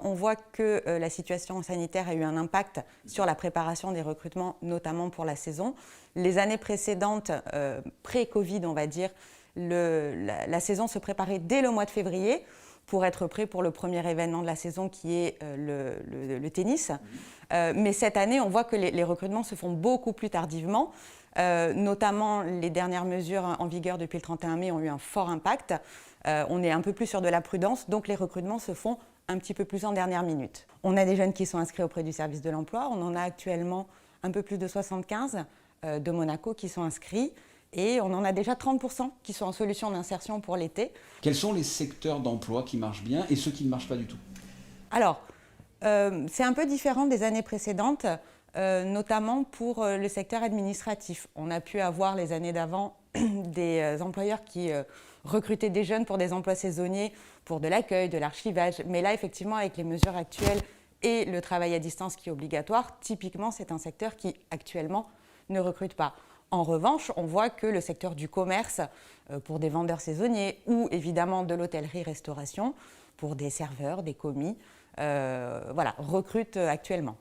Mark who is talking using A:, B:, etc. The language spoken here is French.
A: On voit que la situation sanitaire a eu un impact sur la préparation des recrutements, notamment pour la saison. Les années précédentes, pré-Covid, on va dire, la saison se préparait dès le mois de février pour être prêt pour le premier événement de la saison qui est le tennis. Mais cette année, on voit que les recrutements se font beaucoup plus tardivement. Notamment, les dernières mesures en vigueur depuis le 31 mai ont eu un fort impact. On est un peu plus sur de la prudence, donc les recrutements se font un petit peu plus en dernière minute. On a des jeunes qui sont inscrits auprès du service de l'emploi. On en a actuellement un peu plus de 75 de Monaco qui sont inscrits. Et on en a déjà 30% qui sont en solution d'insertion pour l'été.
B: Quels sont les secteurs d'emploi qui marchent bien et ceux qui ne marchent pas du tout?
A: Alors, c'est un peu différent des années précédentes, notamment pour le secteur administratif. On a pu avoir les années d'avant des employeurs qui recrutaient des jeunes pour des emplois saisonniers, pour de l'accueil, de l'archivage. Mais là, effectivement, avec les mesures actuelles et le travail à distance qui est obligatoire, typiquement, c'est un secteur qui, actuellement, ne recrute pas. En revanche, on voit que le secteur du commerce, pour des vendeurs saisonniers ou évidemment de l'hôtellerie-restauration, pour des serveurs, des commis, recrute actuellement.